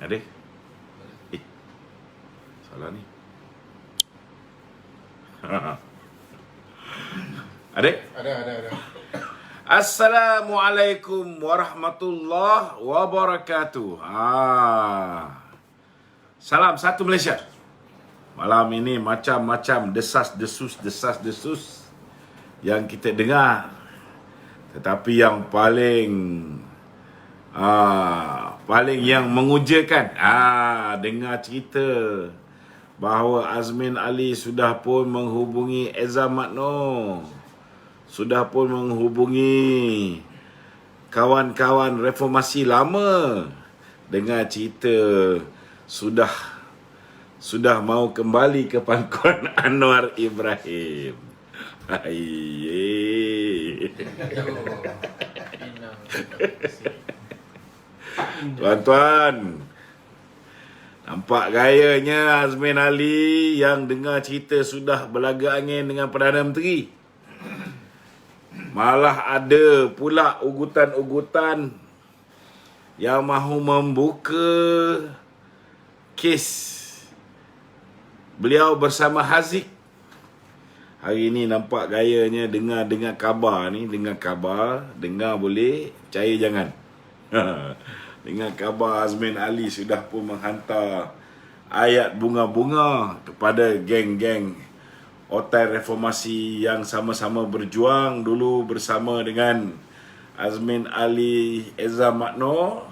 Ada? Salah ni. Ada? Ada. Assalamualaikum warahmatullahi wabarakatuh. Salam satu Malaysia. Malam ini macam-macam desas-desus yang kita dengar. Tetapi yang paling yang mengujakan, dengar cerita bahawa Azmin Ali sudah pun menghubungi Eza Matno, sudah pun menghubungi kawan-kawan reformasi lama. Dengar cerita sudah mau kembali ke pangkuan Anwar Ibrahim. Tuan-tuan, nampak gayanya Azmin Ali yang dengar cerita sudah berlaga angin dengan Perdana Menteri. Malah ada pula ugutan-ugutan yang mahu membuka kes beliau bersama Haziq. Hari ni nampak gayanya dengar khabar ni, dengar boleh, percaya jangan. Dengan khabar Azmin Ali sudah pun menghantar ayat bunga-bunga kepada geng-geng otai reformasi yang sama-sama berjuang dulu bersama dengan Azmin Ali Eza Matno,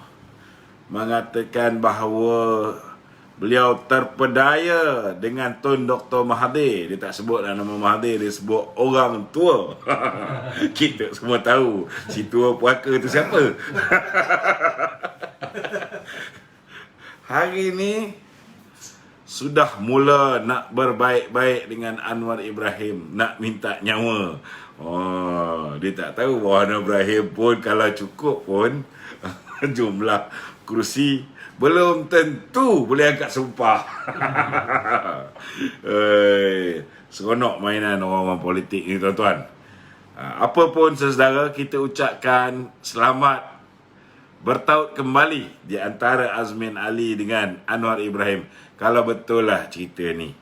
mengatakan bahawa beliau terpedaya dengan Tun Dr. Mahathir. Dia tak sebut nama Mahathir, dia sebut orang tua. Kita semua tahu si tua puaka tu siapa. Hari ni sudah mula nak berbaik-baik dengan Anwar Ibrahim, nak minta nyawa. Dia tak tahu bahawa Anwar Ibrahim pun kalau cukup pun jumlah kerusi belum tentu boleh angkat sumpah. Seronok mainan orang-orang politik ni, tuan-tuan. Apa pun saudara, kita ucapkan selamat bertaut kembali di antara Azmin Ali dengan Anwar Ibrahim. Kalau betul lah cerita ni.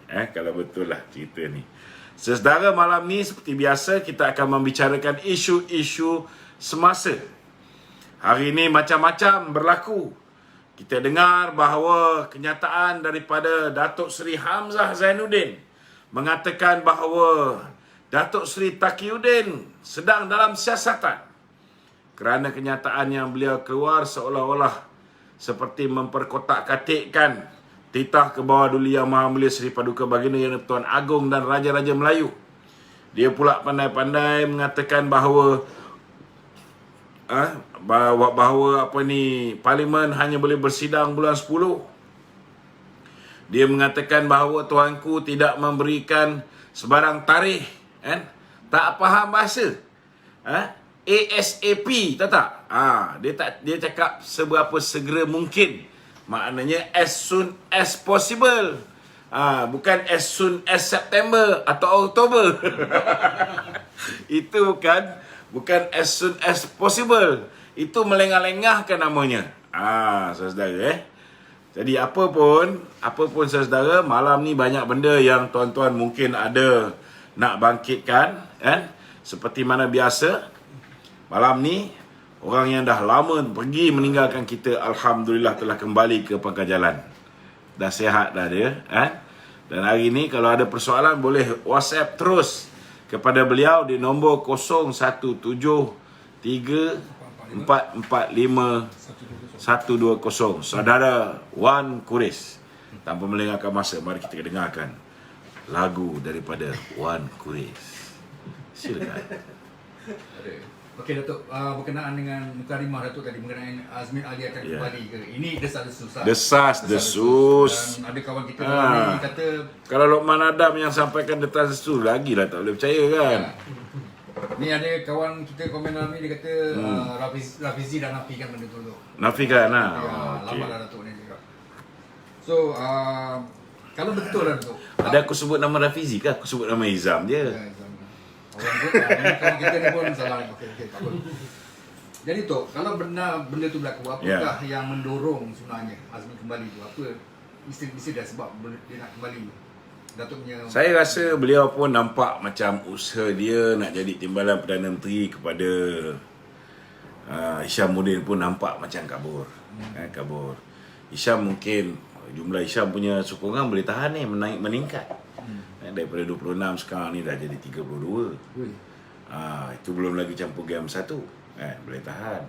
Saudara, malam ni seperti biasa kita akan membicarakan isu-isu semasa. Hari ini macam-macam berlaku. Kita dengar bahawa kenyataan daripada Datuk Seri Hamzah Zainuddin mengatakan bahawa Datuk Seri Taqiyuddin sedang dalam siasatan kerana kenyataan yang beliau keluar seolah-olah seperti memperkotak-katikkan titah ke bawah Duli Yang Maha Mulia Seri Paduka Baginda Yang Tuan Agong dan Raja-Raja Melayu. Dia pula pandai-pandai mengatakan bahawa Parlimen hanya boleh bersidang bulan 10. Dia mengatakan bahawa tuanku tidak memberikan sebarang tarikh, tak faham bahasa. ASAP, tak? Dia cakap seberapa segera mungkin. Maknanya as soon as possible. Bukan as soon as September atau Oktober. Itu bukan as soon as possible. Itu melengah-lengahkan namanya. Saudara, Jadi apa pun saudara, malam ni banyak benda yang tuan-tuan mungkin ada nak bangkitkan, seperti mana biasa. Malam ni orang yang dah lama pergi meninggalkan kita, alhamdulillah telah kembali ke pangkal jalan. Dah sihat dah dia, Dan hari ni kalau ada persoalan boleh WhatsApp terus kepada beliau di nombor 0173445120. Saudara Wan Kuris. Tanpa melengahkan masa, mari kita dengarkan lagu daripada Wan Kuris. Silakan. Okey Datuk, berkenaan dengan mukadimah Datuk tadi mengenai Azmin Ali akan kembali ke. Ini desas-desus. Desas-desus. Dan ada kawan kita ni kata kalau Lokman Adam yang sampaikan desas-desus lagi lah tak boleh percaya kan. Ni ada kawan kita komen dalam ni, dia kata Rafizi dah nafikan benda tu. Nafikan Lama dah Datuk ni juga. So kalau betul lah Datuk. Ada aku sebut nama Rafizi ke? Aku sebut nama Izam je. Orang kawan kita ni pun salah. Okey, tak apa. Jadi Tok, kalau benar benda tu berlaku, apakah yang mendorong sebenarnya Azmin kembali tu? Apa mesti dah sebab dia nak kembali Datuk punya. Saya rasa beliau pun nampak macam usaha dia nak jadi timbalan Perdana Menteri kepada Hishamuddin pun nampak macam kabur. Kabur. Hisham mungkin jumlah Hisham punya sokongan boleh tahan ni meningkat. Daripada 26 sekarang ni dah jadi 32. Itu belum lagi campur game 1. Boleh tahan.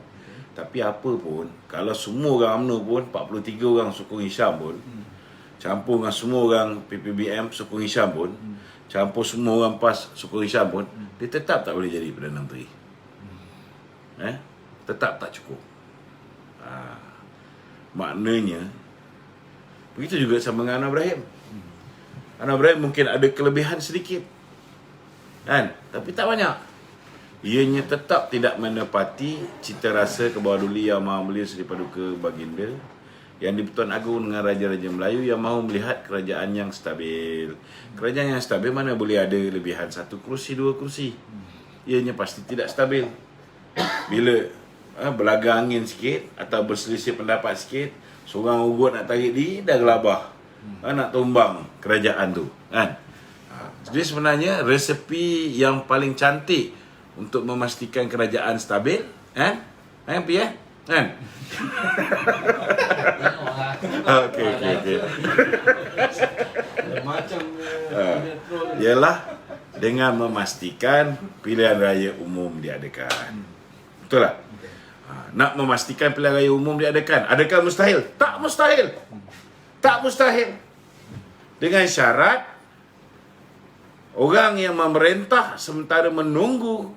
Tapi apa pun, kalau semua orang UMNO pun 43 orang sokong Hisham pun, campur dengan semua orang PPBM sokong Hisham pun, campur semua orang PAS sokong Hisham pun, dia tetap tak boleh jadi Perdana Menteri. Tetap tak cukup. Maknanya begitu juga sama dengan Anwar Ibrahim. Anwar Ibrahim mungkin ada kelebihan sedikit, kan? Tapi tak banyak. Ianya tetap tidak menepati cita rasa kebawah-duli yang maha mulia Seri Paduka Baginda yang di-Pertuan Agong dengan Raja-Raja Melayu yang mahu melihat kerajaan yang stabil. Kerajaan yang stabil mana boleh ada lebihan 1 kerusi, 2 kerusi. Ianya pasti tidak stabil. Bila belaga angin sikit atau berselisih pendapat sikit, seorang ugut nak tarik diri, dah gelabah. Nak tumbang kerajaan tu, kan? Jadi sebenarnya resepi yang paling cantik untuk memastikan kerajaan stabil, kan? Pi kan? Okey. Macam Ialah dengan memastikan pilihan raya umum diadakan. Betul tak? Nak memastikan pilihan raya umum diadakan. Adakah mustahil? Tak mustahil. Tak mustahil. Dengan syarat orang yang memerintah sementara menunggu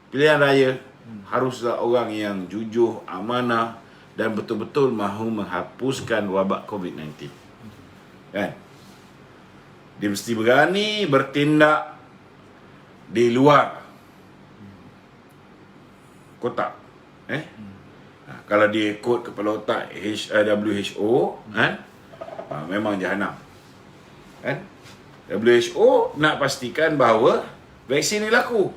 pilihan raya haruslah orang yang jujur, amanah dan betul-betul mahu menghapuskan wabak COVID-19. Kan? Dia mesti berani bertindak di luar kotak. Kalau dia ikut kepala otak WHO, memang jahanam. Kan? WHO nak pastikan bahawa vaksin ni laku.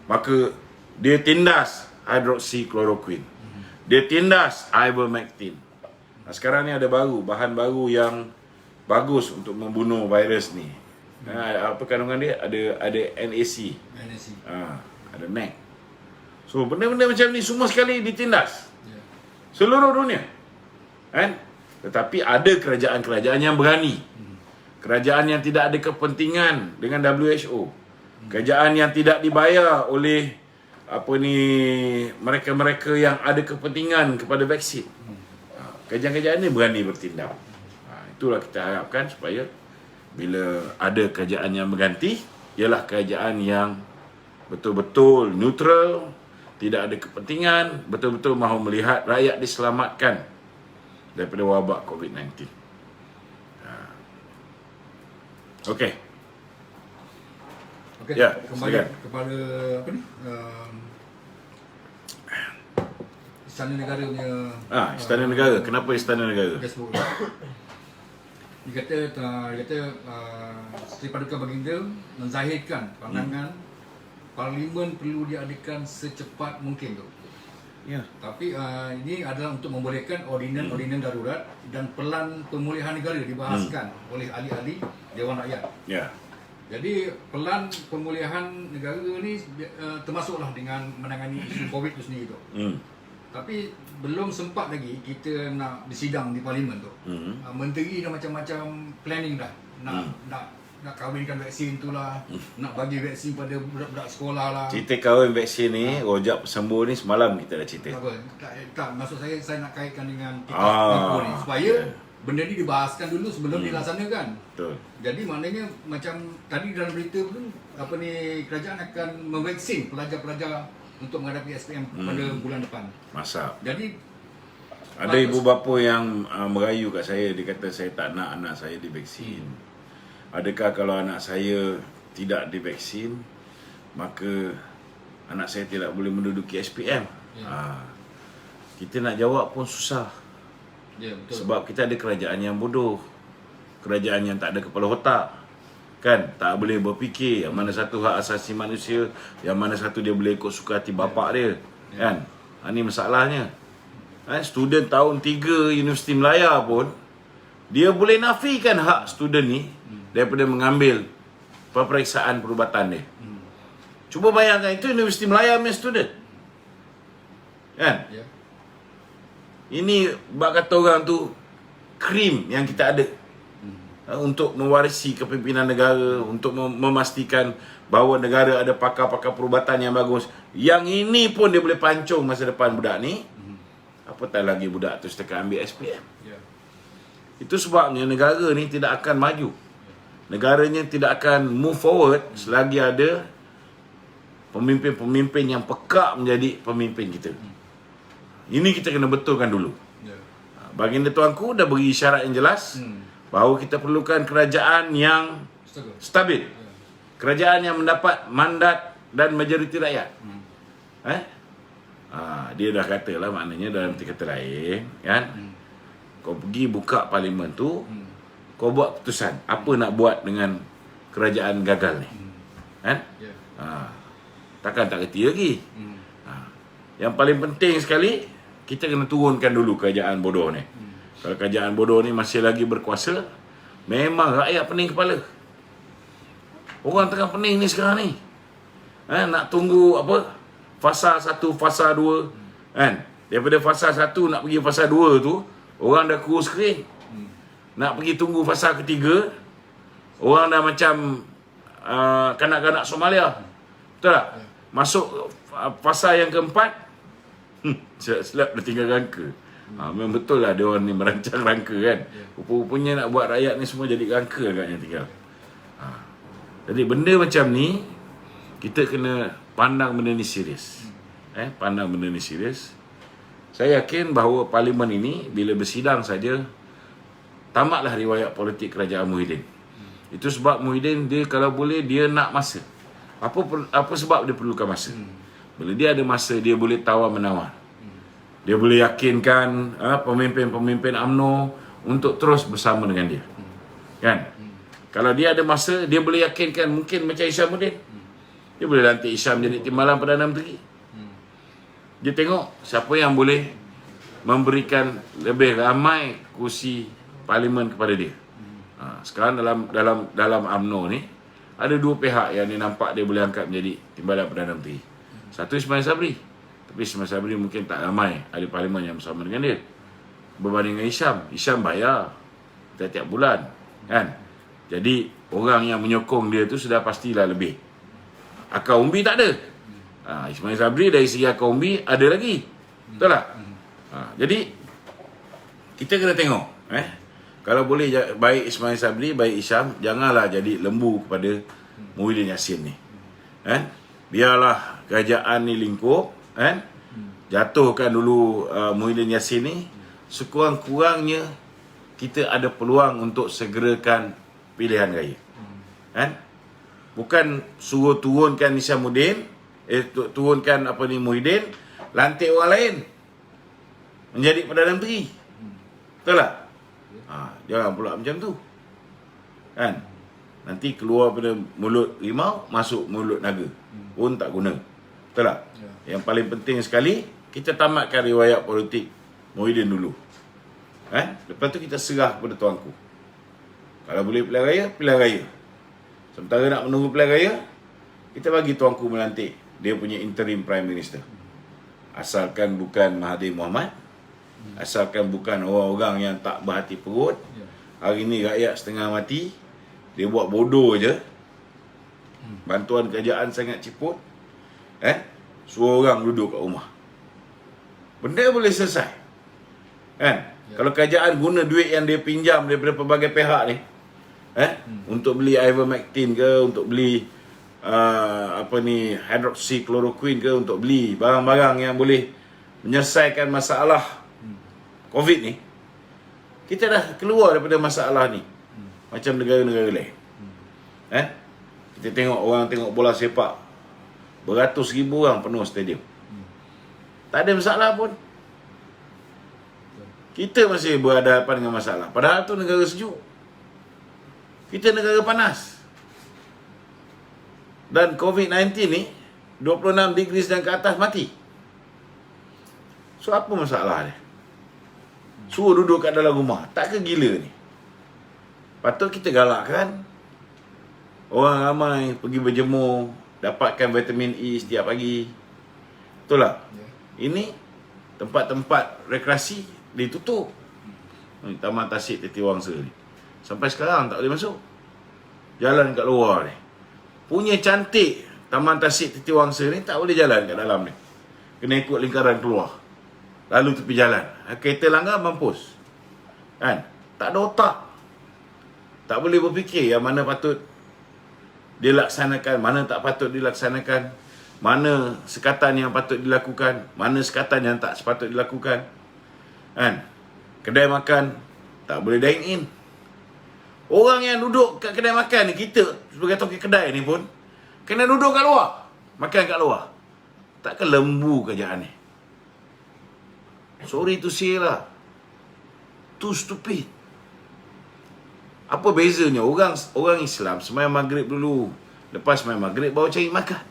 Maka dia tindas hydroxychloroquine. Dia tindas ivermectin. Sekarang ni ada bahan baru yang bagus untuk membunuh virus ni. Apa kandungan dia? Ada NAC. Ada NAC. So benda-benda macam ni semua sekali ditindas. Seluruh dunia. Kan? Tetapi ada kerajaan-kerajaan yang berani. Kerajaan yang tidak ada kepentingan dengan WHO. Kerajaan yang tidak dibayar oleh mereka-mereka yang ada kepentingan kepada vaksin. Kerajaan-kerajaan ni berani bertindak. Itulah kita harapkan supaya bila ada kerajaan yang berganti, ialah kerajaan yang betul-betul neutral, tidak ada kepentingan, betul-betul mahu melihat rakyat diselamatkan daripada wabak COVID-19. Okey. Ya, kembali silakan. kepada apa ni? Istana Negara punya. Istana Negara. Kenapa Istana Negara? Facebook. Dia kata Seri Paduka Baginda menzahirkan pandangan Parlimen perlu diadakan secepat mungkin tu. Ya. Tapi ini adalah untuk membolehkan ordinan darurat dan pelan pemulihan negara dibahaskan oleh ahli-ahli Dewan Rakyat. Ya. Jadi pelan pemulihan negara ni termasuklah dengan menangani isu COVID tu sendiri tu. Tapi belum sempat lagi kita nak bersidang di Parlimen tu. Menteri dah macam-macam planning dah. Nak kahwinkan vaksin tu lah, nak bagi vaksin pada budak-budak sekolah lah. Cerita kahwin vaksin ni, rojak sembuh ni semalam kita dah cerita. Tak, maksud saya nak kaitkan dengan kita ni supaya benda ni dibahaskan dulu sebelum dilaksanakan. Betul. Jadi maknanya macam tadi dalam berita pun kerajaan akan memvaksin pelajar-pelajar untuk menghadapi SPM pada bulan depan. Masak. Jadi ada ibu bapa yang merayu kat saya, dia kata saya tak nak anak saya divaksin. Adakah kalau anak saya tidak divaksin, maka anak saya tidak boleh menduduki SPM? Kita nak jawab pun susah. Ya, betul. Sebab kita ada kerajaan yang bodoh, kerajaan yang tak ada kepala otak, kan? Tak boleh berfikir yang mana satu hak asasi manusia, yang mana satu dia boleh ikut suka hati bapak dia, kan? Ini masalahnya. Student tahun 3 Universiti Melaya pun, dia boleh nafikan hak student ni daripada mengambil peperiksaan perubatan dia. Cuba bayangkan, itu Universiti Melaya punya student. Kan? Ya. Ini bak kata orang tu krim yang kita ada untuk mewarisi kepimpinan negara, untuk memastikan bahawa negara ada pakar-pakar perubatan yang bagus. Yang ini pun dia boleh pancung masa depan budak ni. Apatah lagi budak tu setakat ambil SPM. Ya. Itu sebabnya negara ni tidak akan maju. Negaranya tidak akan move forward selagi ada pemimpin-pemimpin yang pekak menjadi pemimpin kita. Ini kita kena betulkan dulu. Ya. Baginda tuanku dah beri isyarat yang jelas bahawa kita perlukan kerajaan yang stabil. Kerajaan yang mendapat mandat dan majoriti rakyat. Dia dah katalah, maknanya dalam kata lain, kan? Kau pergi buka parlimen tu, kau buat keputusan apa nak buat dengan kerajaan gagal ni. Kan? Ya. Takkan tak kerti lagi. Yang paling penting sekali, kita kena turunkan dulu kerajaan bodoh ni. Kalau kerajaan bodoh ni masih lagi berkuasa, memang rakyat pening kepala. Orang tengah pening ni sekarang ni. Nak tunggu apa? Fasa 1, fasa 2. Kan? Daripada fasa 1 nak pergi fasa 2 tu, orang dah kurus kering. Nak pergi tunggu fasa ketiga, orang dah macam kanak-kanak Somalia. Betul tak? Masuk fasa yang keempat, silap dah tinggal rangka. Memang betul lah dia orang ni merancang rangka kan. Rupa-rupanya nak buat rakyat ni semua jadi rangka agaknya tinggal. Jadi benda macam ni, kita kena pandang benda ni serius. Pandang benda ni serius. Saya yakin bahawa parlimen ini bila bersidang saja, tamatlah riwayat politik kerajaan Muhyiddin. Itu sebab Muhyiddin, dia kalau boleh dia nak masa. Apa sebab dia perlukan masa? Bila dia ada masa, dia boleh tawar-menawar. Dia boleh yakinkan pemimpin-pemimpin UMNO untuk terus bersama dengan dia. Kan? Kalau dia ada masa, dia boleh yakinkan mungkin macam Hishamuddin. Dia boleh lantik Hisham jadi timbalan Perdana Menteri. Dia tengok siapa yang boleh memberikan lebih ramai kursi parlimen kepada dia. Sekarang dalam UMNO ni ada dua pihak yang dia nampak dia boleh angkat menjadi timbalan Perdana Menteri. Satu Ismail Sabri. Tapi Ismail Sabri mungkin tak ramai ahli parlimen yang bersama dengan dia berbanding dengan Hisham. Hisham bayar tiap-tiap bulan, kan? Jadi orang yang menyokong dia tu sudah pastilah lebih. Akar umbi tak ada. Ismail Sabri dari segi akar umbi ada lagi. Betul tak? Jadi kita kena tengok, kalau boleh baik Ismail Sabri, baik Hisham, janganlah jadi lembu kepada Muhyiddin Yassin ni. Biarlah kerajaan ni lingkup, jatuhkan dulu Muhyiddin Yassin ni. Sekurang-kurangnya kita ada peluang untuk segerakan pilihan raya. Bukan suruh turunkan Hishamuddin, turunkan Muhyiddin, lantik orang lain menjadi Perdana Menteri. Betul tak? Jangan pula macam tu. Kan? Nanti keluar pada mulut rimau, masuk mulut naga. Pun tak guna. Betul tak? Yang paling penting sekali, kita tamatkan riwayat politik Muhyiddin dulu. Lepas tu kita serah kepada tuanku. Kalau boleh pilihan raya, pilihan raya. Sementara nak menunggu pilihan raya, kita bagi tuanku melantik dia punya interim Prime Minister. Asalkan bukan Mahathir Mohamad, asalkan bukan orang-orang yang tak berhati perut. Hari ni rakyat setengah mati, dia buat bodoh je. Bantuan kerajaan sangat ciput. Suruh orang duduk kat rumah. Benda boleh selesai. Kalau kerajaan guna duit yang dia pinjam daripada pelbagai pihak ni, untuk beli ivermectin ke, untuk beli hydroxychloroquine ke, untuk beli barang-barang yang boleh menyelesaikan masalah COVID ni, kita dah keluar daripada masalah ni. Macam negara-negara lain. Kita tengok orang tengok bola sepak, beratus ribu orang penuh stadium. Tak ada masalah pun. Kita masih berhadapan dengan masalah. Padahal tu negara sejuk. Kita negara panas. Dan COVID-19 ni 26 degrees dan ke atas mati. So apa masalah dia? Suruh duduk kat dalam rumah. Tak ke gila ni? Patut kita galakkan orang ramai pergi berjemur, dapatkan vitamin E setiap pagi. Betul tak? Ini tempat-tempat rekreasi ditutup. Taman Tasik Titi Wangsa ni sampai sekarang tak boleh masuk. Jalan kat luar ni. Punya cantik Taman Tasik Titi Wangsa ni tak boleh jalan kat dalam ni. Kena ikut lingkaran keluar. Lalu tepi jalan. Kereta langgar mampus. Kan? Tak ada otak. Tak boleh berfikir yang mana patut dilaksanakan, mana tak patut dilaksanakan, mana sekatan yang patut dilakukan, mana sekatan yang tak sepatut dilakukan. Kan? Kedai makan tak boleh dine in. Orang yang duduk kat kedai makan ni, kita sebagai toki kedai ni pun kena duduk kat luar, makan kat luar. Takkan lembu kerjaan ni? Sorry to say lah, too stupid. Apa bezanya orang Islam sembahyang maghrib dulu, lepas sembahyang maghrib baru cari makan.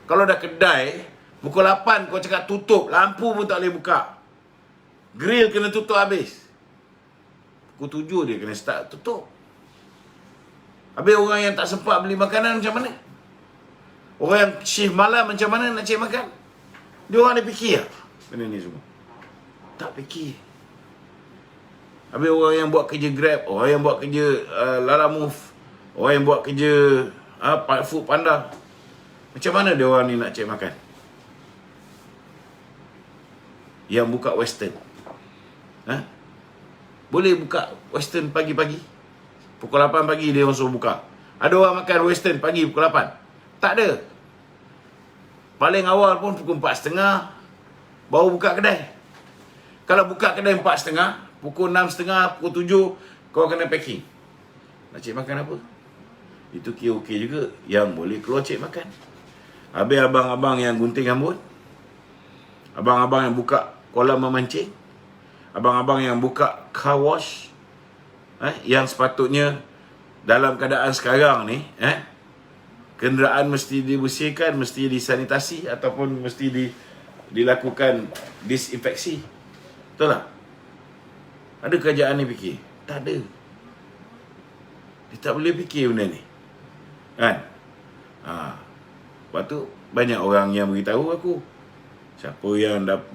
Kalau dah kedai pukul 8 kau cakap tutup, lampu pun tak boleh buka, grill kena tutup habis, pukul 7 dia kena start tutup. Habis orang yang tak sempat beli makanan macam mana? Orang yang shift malam macam mana nak cari makan? Dia orang ada fikir tak benda ni semua? Tak fikir. Habis orang yang buat kerja Grab, orang yang buat kerja Lalamove, orang yang buat kerja Food Panda, macam mana dia orang ni nak cari makan? Yang buka Western, boleh buka Western pagi-pagi, pukul 8 pagi dia orang suruh buka. Ada orang makan Western pagi pukul 8? Tak ada. Paling awal pun pukul 4.30 baru buka kedai. Kalau buka kedai 4.30, pukul 6.30, pukul 7 kau kena packing. Nak cik makan apa? Itu kira okey juga yang boleh keluar cik makan. Habis abang-abang yang gunting rambut, abang-abang yang buka kolam memancing, abang-abang yang buka car wash, yang sepatutnya dalam keadaan sekarang ni, kenderaan mesti dibersihkan, mesti disanitasi ataupun mesti dilakukan disinfeksi. Betul tak? Ada kerajaan ni fikir? Tak ada. Dia tak boleh fikir benda ni. Kan? Lepas tu banyak orang yang beritahu aku, siapa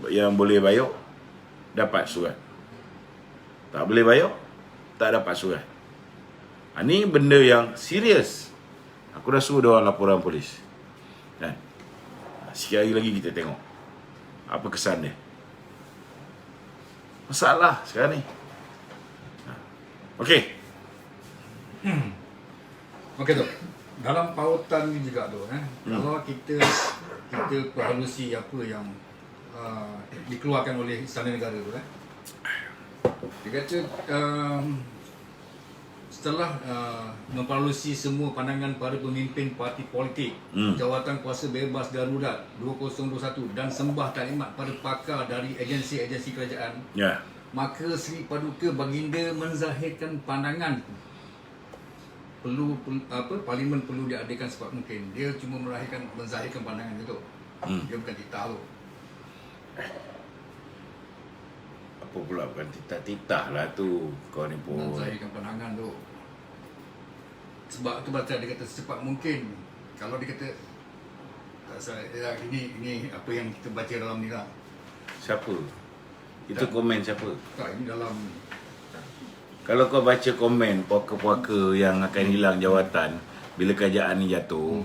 yang boleh bayar dapat surat. Tak boleh bayar tak dapat surat. Ni benda yang serius. Aku dah suruh dia orang laporan polis. Kan? Sikit hari lagi kita tengok apa kesan dia. Masalah sekarang ni. Okey. Okey tu. Dalam pautan ni juga tu, kalau kita perhalusi apa yang dikeluarkan oleh Istana Negara tu, dia kata setelah memperhalusi semua pandangan para pemimpin parti politik, jawatan kuasa bebas darurat 2021 dan sembah taklimat pada pakar dari agensi-agensi kerajaan, maka Seri Paduka Baginda menzahirkan pandangan parlimen perlu diadakan secepat mungkin. Dia cuma menzahirkan pandangan itu. Dia bukan titah tu. Apa pula bukan titah lah tu. Kau ni pun menzahirkan pandangan tu. Sebab tu baca dia kata secepat mungkin. Kalau dia kata tak salah, ini apa yang kita baca dalam ni lah. Siapa? Itu komen siapa? Tak, ini dalam. Kalau kau baca komen puaka-puaka yang akan hilang jawatan bila kerajaan ni jatuh,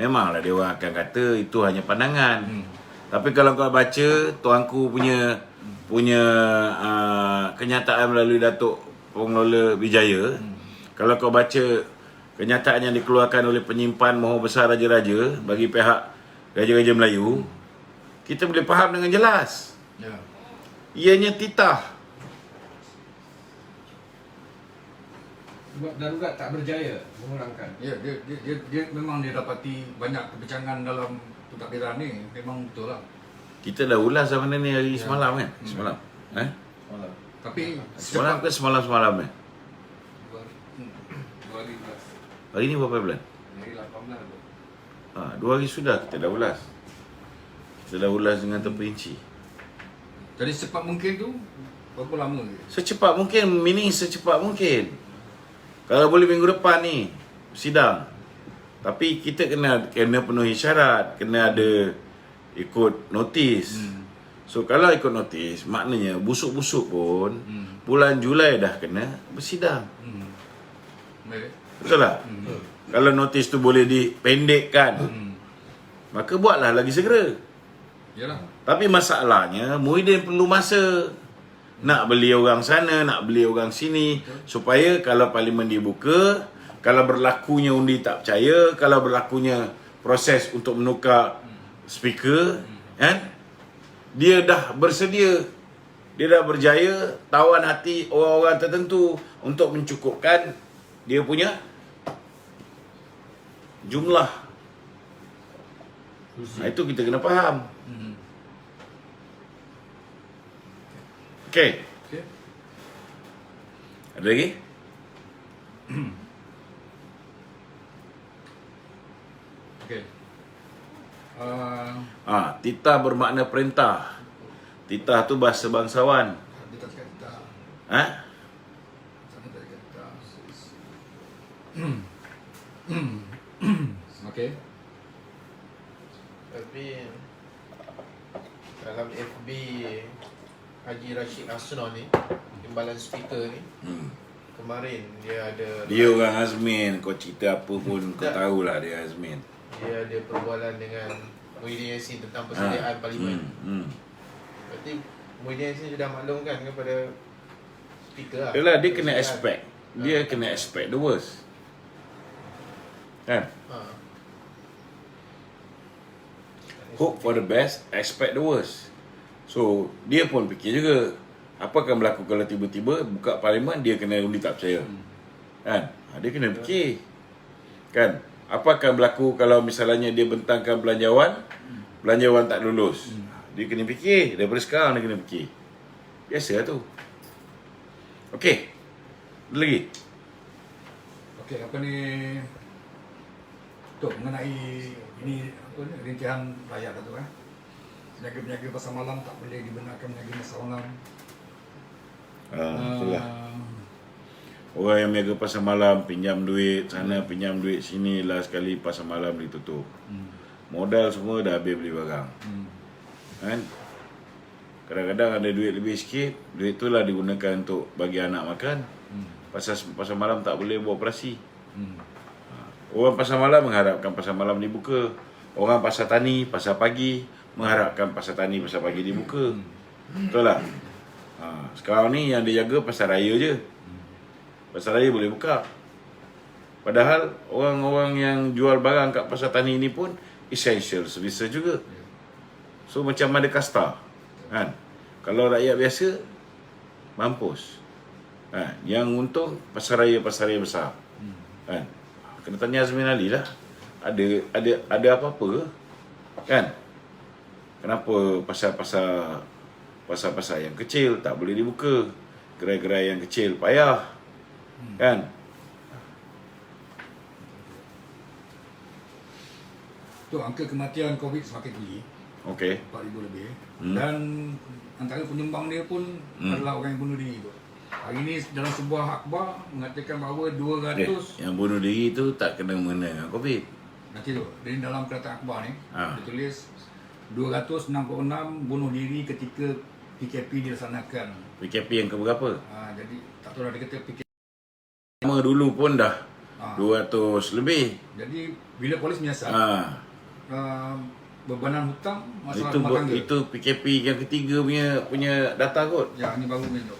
memanglah dia orang akan kata itu hanya pandangan. Tapi kalau kau baca tuanku punya kenyataan melalui Datuk Pengelola Wijaya, kalau kau baca kenyataan yang dikeluarkan oleh penyimpan Maha Besar Raja-Raja bagi pihak Raja-Raja Melayu, kita boleh faham dengan jelas. Ianya titah. Sebab darurat tak berjaya mengurangkan. Ya, dia memang dia dapati banyak kepecangan dalam pentadbiran ni. Memang betul lah. Kita dah ulas benda ni hari semalam kan? Semalam. Semalam. Tapi Semalam ke semalam kan? 2012. Hari ni berapa bulan? Hari 18 tu. 2 hari sudah kita dah ulas. Kita dah ulas dengan terperinci. Jadi secepat mungkin tu berapa lama ke? Secepat mungkin, meaning secepat mungkin. Kalau boleh minggu depan ni sidang. Tapi kita kena penuhi syarat, kena ada ikut notis. So kalau ikut notis, maknanya busuk-busuk pun bulan Julai dah kena bersidang. Baik. Betul tak? Kalau notis tu boleh dipendekkan, maka buatlah lagi segera. Yalah. Tapi masalahnya Muhyiddin perlu masa. Nak beli orang sana, nak beli orang sini, supaya kalau parlimen dibuka, kalau berlakunya undi tak percaya, kalau berlakunya proses untuk menukar speaker, kan? Dia dah bersedia, dia dah berjaya tawan hati orang-orang tertentu untuk mencukupkan dia punya jumlah. Itu kita kena faham. Okey. Okey. Ada lagi? Okey. Titah bermakna perintah. Titah tu bahasa bangsawan. Dia tak cakap kita. Ha? Sana tak cakap kita. Okey. Tapi dalam FB Haji Rashid Hasno ni, timbalan speaker ni, kemarin dia ada Dia orang Azmin. Kau cerita apa pun kau Tak. tahulah dia Azmin. dia ada perbualan dengan Muhyiddin Yassin tentang persediaan parlimen. Berarti Muhyiddin Yassin sudah maklumkan kepada speaker lah. Yalah, dia kena Persediaan. expect. Dia kena expect the worst. Kan? Hope for the best, expect the worst. So, dia pun fikir juga, apa akan berlaku kalau tiba-tiba buka parlimen, dia kena undi tak percaya. Kan? Dia kena fikir. Kan? Apa akan berlaku kalau misalnya dia bentangkan belanjawan tak lulus. Dia kena fikir. Daripada sekarang dia kena fikir. Biasa tu. Okey. Ada lagi? Okey, apa ni? Tu mengenai ini apa ni rintihan rakyat tu kan. Peniaga-peniaga pasar malam tak boleh dibenarkan peniaga pasar malam. Itulah. Orang yang berniaga pasar malam, pinjam duit sana, pinjam duit sini, last sekali pasar malam ditutup. Modal semua dah habis beli barang. Kan? Kadang-kadang ada duit lebih sikit, duit tu lah digunakan untuk bagi anak makan. Pasar malam tak boleh buat operasi. Orang pasar malam mengharapkan pasar malam dibuka. Orang pasar tani, pasar pagi mengharapkan pasar tani, pasar pagi dibuka. Betul tak? Sekarang ni yang dia jaga pasar raya je. Pasar raya boleh buka. Padahal orang-orang yang jual barang kat pasar tani ni pun essential services juga. So macam ada kasta. Kan? Kalau rakyat biasa mampus. Yang untung pasar raya besar. Kan? Kena tanya Azmin Ali lah. Ada apa-apa ke? Kan? Kenapa pasar-pasar yang kecil tak boleh dibuka? Gerai-gerai yang kecil payah. Kan? Tu angka kematian COVID semakin tinggi. Okey. 4,000 lebih. Dan antara penyumbang dia pun adalah orang yang bunuh diri tu. Hari ini dalam sebuah akhbar mengatakan bahawa 200 Yang bunuh diri tu tak kena mengena dengan COVID. nanti tu dari dalam perataan akhbar ni dia tulis 266 bunuh diri ketika PKP dilaksanakan. PKP yang keberapa? Jadi tak tahu lah dia kata PKP. Lama dulu pun dah 200 lebih. Jadi bila polis menyiasat bebanan hutang masalah Itu rumah tangga. itu PKP yang ketiga punya data kot. Ya, ini baru ni tu.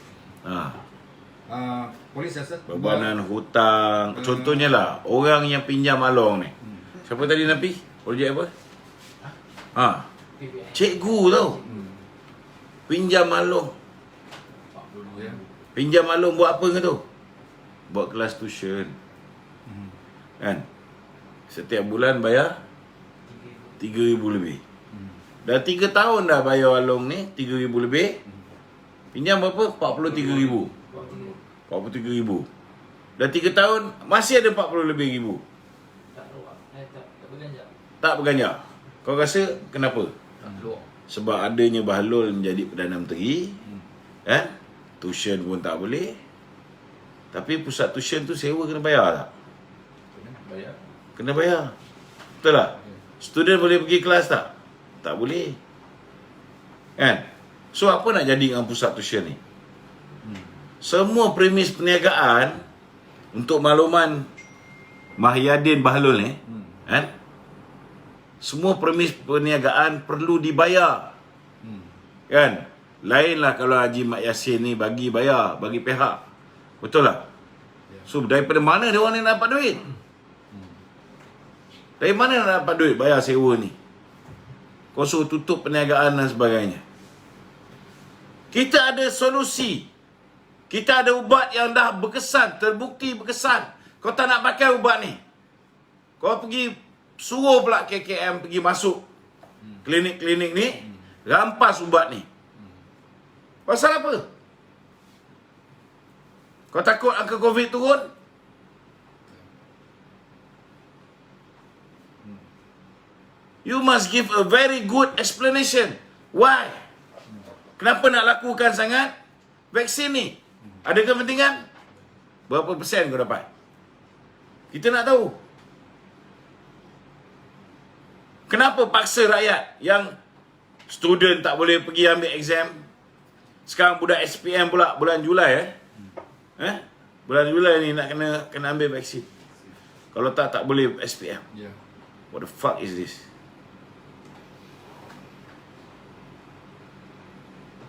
Polis siasat Bebanan hutang. Contohnya lah, orang yang pinjam along ni. Siapa tadi Napi? Projek apa? Cikgu tau. Pinjam along. ya. Pinjam along buat apa ke tu? Buat kelas tuition. Kan? Setiap bulan bayar 3,000 lebih. Dah 3 tahun dah bayar along ni 3,000 lebih. Pinjam berapa? 43,000. 43,000. Dah 3 tahun masih ada 40 lebih ribu. Tak berganjak. Tak berganjak. Kau rasa kenapa? Tak keluar. Sebab adanya Bahlol menjadi Perdana Menteri, kan? Tuition pun tak boleh. Tapi pusat tuition tu sewa kena bayar tak? Bayar. Kena bayar. Betul tak? Student boleh pergi kelas tak? Tak boleh. Kan? So apa nak jadi dengan pusat tuition ni? Semua premis perniagaan, untuk makluman Mahyadin Bahlol ni, kan? Semua premis perniagaan perlu dibayar. Kan? Lainlah kalau Haji Mat Yassin ni bagi bayar, bagi pihak. Betul tak? So daripada mana dia orang ni nak dapat duit? Dari mana nak dapat duit bayar sewa ni? Kau suruh tutup perniagaan dan sebagainya. Kita ada solusi. Kita ada ubat yang dah berkesan, terbukti berkesan. Kau tak nak pakai ubat ni, kau pergi suruh pula KKM pergi masuk klinik-klinik ni, rampas ubat ni. Pasal apa? Kau takut angka COVID turun? You must give a very good explanation. Why? Kenapa nak lakukan sangat vaksin ni? Ada kepentingan? Berapa persen kau dapat? Kita nak tahu. Kenapa paksa rakyat yang student tak boleh pergi ambil exam? Sekarang budak SPM pula bulan Julai bulan Julai ni nak kena ambil vaksin. Kalau tak boleh SPM. Ya. What the fuck is this?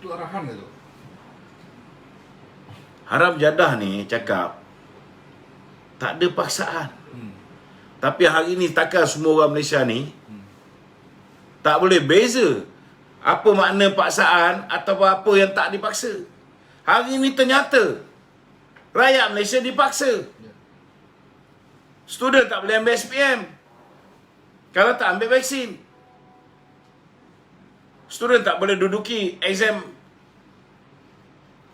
Itu arahan ke tu? Haram Jadah ni cakap tak ada paksaan. Tapi hari ni takkan semua orang Malaysia ni tak boleh beza apa makna paksaan atau apa yang tak dipaksa. Hari ni ternyata rakyat Malaysia dipaksa. Student tak boleh ambil SPM kalau tak ambil vaksin. Student tak boleh duduki exam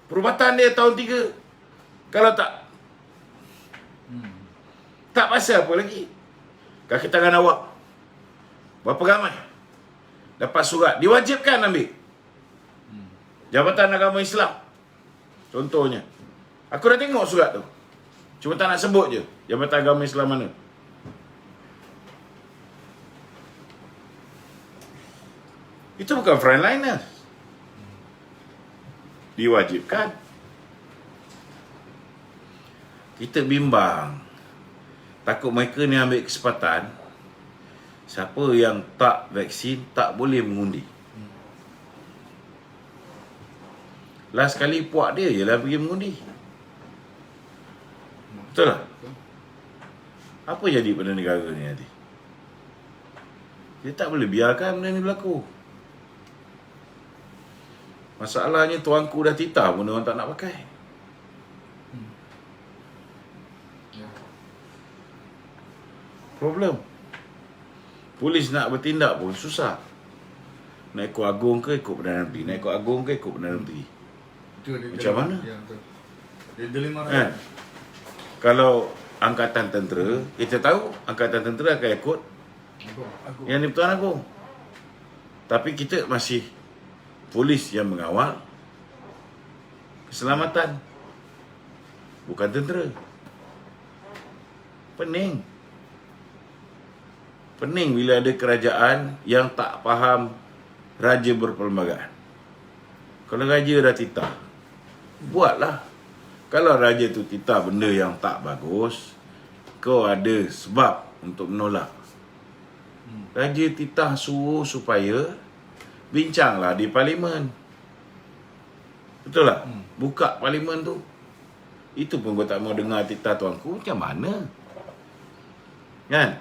perubatan dia tahun 3 kalau tak pasal apa lagi. Kaki tangan awak berapa ramai dapat surat diwajibkan ambil Jabatan Agama Islam contohnya. Aku dah tengok surat tu, cuma tak nak sebut je Jabatan Agama Islam mana. Itu bukan frontliners. Diwajibkan. Kita bimbang. Takut mereka ni ambil kesempatan. Siapa yang tak vaksin tak boleh mengundi. Last kali puak dia je lah pergi mengundi. Betul tak? Apa jadi pada negara ni nanti? Kita tak boleh biarkan benda ni berlaku. Masalahnya tuanku dah titah pun orang tak nak pakai. Problem. Polis nak bertindak pun susah. Nak ikut agung ke ikut Perdana Menteri? Nak ikut agung ke ikut Perdana Menteri? Itu dia, Macam mana? Ya, betul. Dia dilema Kan? rakyat. Kalau Angkatan Tentera, kita tahu Angkatan Tentera akan ikut Agung. Yang di-Pertuan Agong. Tapi kita masih polis yang mengawal keselamatan, bukan tentera. Pening bila ada kerajaan yang tak faham raja berperlembagaan. Kalau raja dah titah, buatlah. Kalau raja tu titah benda yang tak bagus, kau ada sebab untuk menolak. Raja titah suruh supaya bincanglah di parlimen. Betul tak? Buka parlimen tu. Itu pun kau tak mau dengar titah tuanku, macam mana? Kan?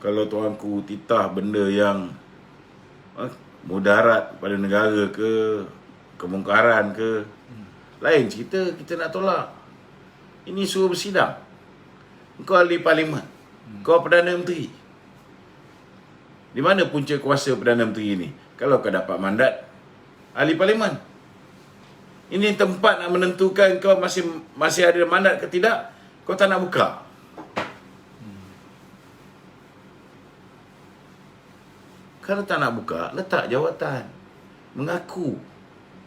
Kalau tuanku titah benda yang mudarat pada negara ke, kemungkaran ke, lain cerita, kita nak tolak. Ini suruh bersidang. Kau ahli parlimen, kau Perdana Menteri. Di mana punca kuasa Perdana Menteri ini? Kalau kau dapat mandat ahli parlimen. Ini tempat nak menentukan kau masih ada mandat ke tidak. Kau tak nak buka. Kalau tak nak buka, letak jawatan. Mengaku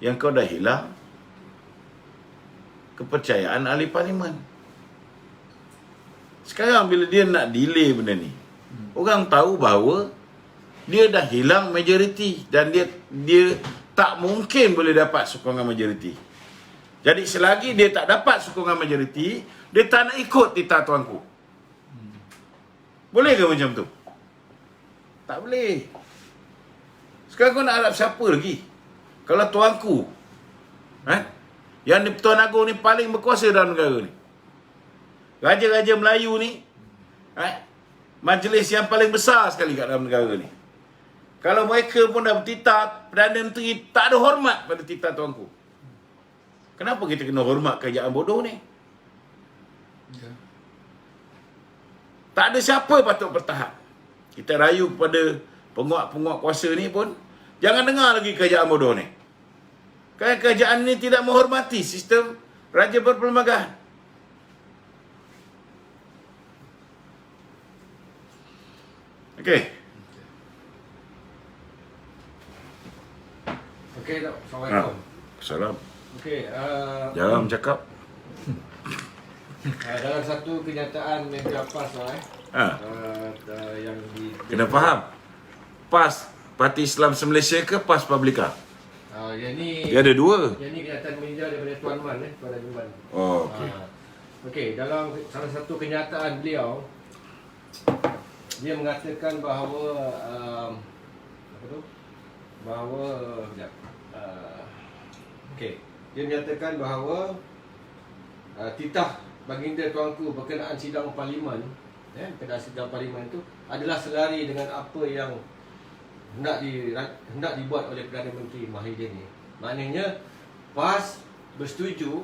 yang kau dah hilang kepercayaan ahli parlimen. Sekarang bila dia nak delay benda ni, orang tahu bahawa dia dah hilang majoriti dan dia tak mungkin boleh dapat sokongan majoriti. Jadi selagi dia tak dapat sokongan majoriti, dia tak nak ikut titah tuanku. Boleh ke macam tu? Tak boleh. Sekarang kau nak harap siapa lagi? Kalau tuanku, yang Tuan Agong ni paling berkuasa dalam negara ni. Raja-raja Melayu ni, majlis yang paling besar sekali kat dalam negara ni. Kalau mereka pun dah bertitah, Perdana Menteri tak ada hormat pada titah tuanku. Kenapa kita kena hormat kerajaan bodoh ni? Ya. Tak ada siapa patut bertahan. Kita rayu kepada penguat-penguat kuasa ni pun, jangan dengar lagi kerajaan bodoh ni. Kerana kerajaan ni tidak menghormati sistem raja berperlembagaan. Okey. Okey tak? Assalamualaikum. Salam. Okey, Jangan cakap. dalam satu kenyataan media PAS yang Kena faham. PAS, Parti Islam Malaysia ke PAS Publika? yang ni Dia ada dua. yang ni kenyataan media daripada Tuan Man Tuan Ajuman. Oh, okey. Okey, dalam salah satu kenyataan beliau, dia mengatakan bahawa okey, dia menyatakan bahawa titah baginda tuanku berkenaan sidang parlimen, berkenaan sidang parlimen itu adalah selari dengan apa yang hendak dibuat oleh Perdana Menteri Mahidin ni. Maknanya PAS bersetuju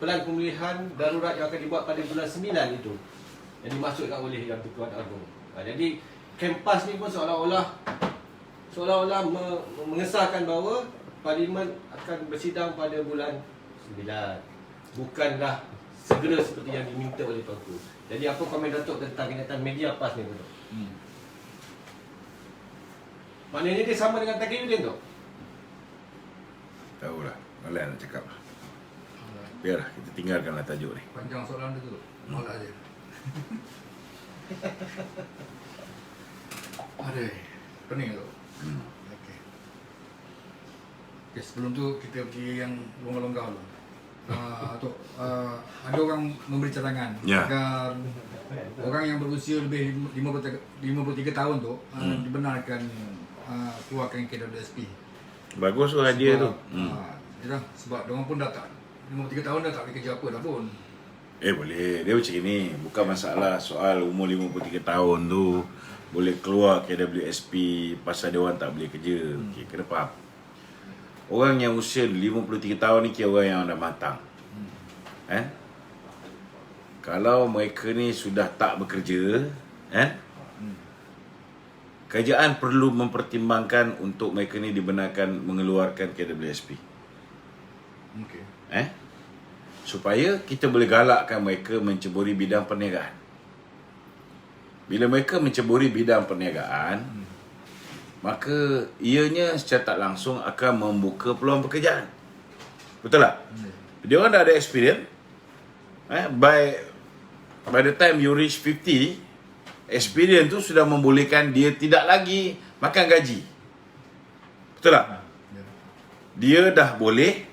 pelan pemulihan darurat yang akan dibuat pada bulan 9 itu yang dimaksudkan oleh Yang Tuan Agong. Jadi kempas ni pun seolah-olah mengesahkan bahawa parlimen akan bersidang pada bulan 9. Bukanlah segera seperti yang diminta oleh tuanku. Jadi apa komen Datuk tentang kenyataan media PAS ni, Datuk? Maknanya dia sama dengan Taqiyuddin tu? Tahulah. Malah nak cakap. Biarlah, kita tinggalkanlah tajuk ni. Panjang soalan dia tu. Malah je. Aduh, pening tu. Okey. Okay, sebelum tu kita pergi yang longgar-longgar dulu. Atuk, ada orang memberi cadangan Ya. agar orang yang berusia lebih 53 tahun tu dibenarkan keluarkan KWSP. Bagus tu hadiah tu. Ya, sebab diorang pun dah tak 53 tahun dah tak boleh kerja apa dah pun. Boleh. Dia macam ni. Bukan masalah soal umur 53 tahun tu boleh keluar KWSP pasal dia orang tak boleh kerja. Okey, kena faham. Orang yang usia 53 tahun ni kira orang yang dah matang. Kalau mereka ni sudah tak bekerja, kerajaan perlu mempertimbangkan untuk mereka ni dibenarkan mengeluarkan KWSP. Okey. Supaya kita boleh galakkan mereka menceburi bidang perniagaan. Bila mereka menceburi bidang perniagaan, maka ianya secara tak langsung akan membuka peluang pekerjaan. Betul tak? Dia orang dah ada experience. By the time you reach 50, experience tu sudah membolehkan dia tidak lagi makan gaji. Betul tak? Dia dah boleh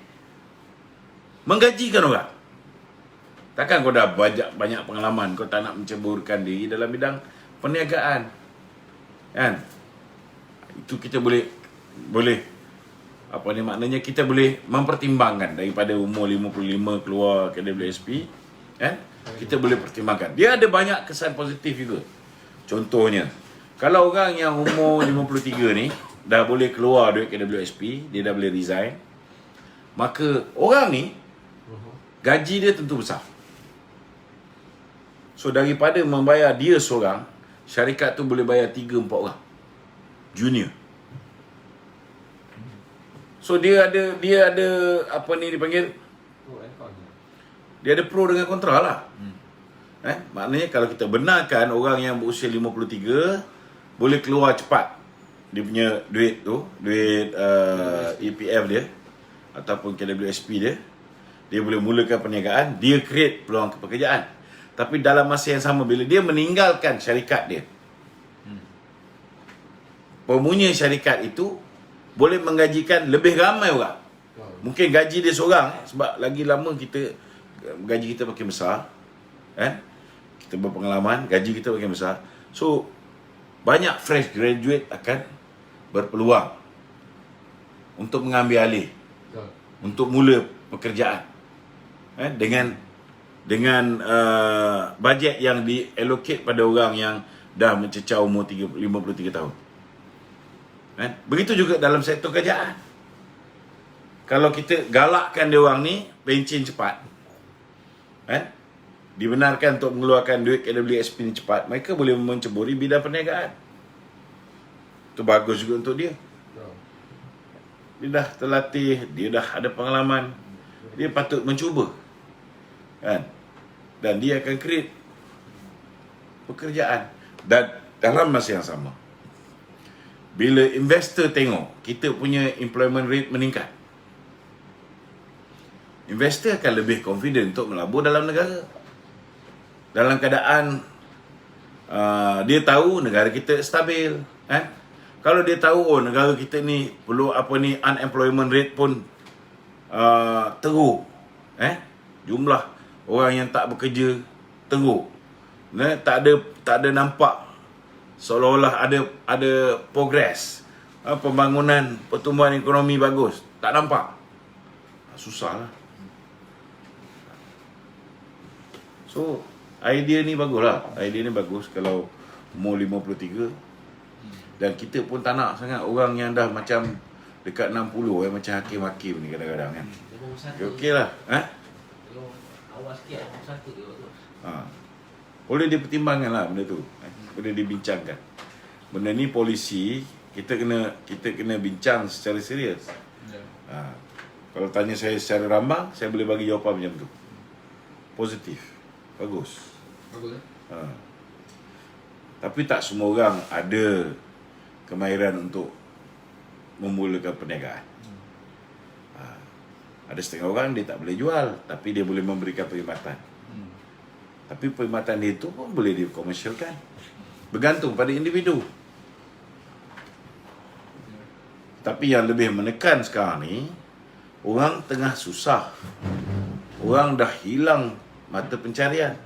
menggajikan orang. Takkan kau dah banyak pengalaman, kau tak nak menceburkan diri dalam bidang perniagaan. Kan? Itu kita boleh apa ni maknanya, kita boleh mempertimbangkan daripada umur 55 keluar KWSP, kan? Kita boleh pertimbangkan. Dia ada banyak kesan positif juga. Contohnya, kalau orang yang umur 53 ni dah boleh keluar duit KWSP, dia dah boleh resign, maka orang ni gaji dia tentu besar. So daripada membayar dia seorang, syarikat tu boleh bayar 3-4 orang junior. So dia ada apa ni dipanggil? Dia ada pro dengan kontra lah. Maknanya kalau kita benarkan orang yang berusia 53 boleh keluar cepat dia punya duit tu, duit EPF dia ataupun KWSP dia, dia boleh mulakan perniagaan, dia create peluang pekerjaan. Tapi dalam masa yang sama, bila dia meninggalkan syarikat dia, pemunya syarikat itu boleh menggajikan lebih ramai orang. Mungkin gaji dia seorang, sebab lagi lama gaji kita makin besar, kan? Kita berpengalaman, gaji kita makin besar. So banyak fresh graduate akan berpeluang untuk mengambil alih, untuk mula pekerjaan, dengan bajet yang diallocate pada orang yang dah mencecah umur 53 tahun. Begitu juga dalam sektor kerajaan. Kalau kita galakkan dia orang ni pencen cepat, dibenarkan untuk mengeluarkan duit KWSP ni cepat, mereka boleh menceburi bidang perniagaan. Itu bagus juga untuk dia. Dia dah terlatih, dia dah ada pengalaman, dia patut mencuba, kan? Dan dia akan create pekerjaan. Dan dalam masa yang sama, bila investor tengok kita punya employment rate meningkat, investor akan lebih confident untuk melabur dalam negara. Dalam keadaan dia tahu negara kita stabil, Kalau dia tahu negara kita ni perlu unemployment rate pun teruk, jumlah orang yang tak bekerja teruk, tak ada nampak seolah-olah ada progress, pembangunan, pertumbuhan ekonomi bagus, tak nampak, susah lah. So idea ni bagus lah. Idea ni bagus kalau umur 53. Dan kita pun tak nak sangat orang yang dah macam dekat 60, macam hakim-hakim ni kadang-kadang, kan. Okey lah. Kalau awal sikit, satu je bagus. Boleh dipertimbangkan lah benda tu. Boleh dibincangkan. Benda ni polisi, kita kena bincang secara serius. Kalau tanya saya secara rambang, saya boleh bagi jawapan macam tu. Positif. Bagus. Bagus. Tapi tak semua orang ada kemahiran untuk memulakan perniagaan. Ada setengah orang dia tak boleh jual, tapi dia boleh memberikan perkhidmatan. Tapi perkhidmatan dia itu pun boleh dikomersialkan. Bergantung pada individu. Tapi yang lebih menekan sekarang ni, orang tengah susah. Orang dah hilang mata pencarian.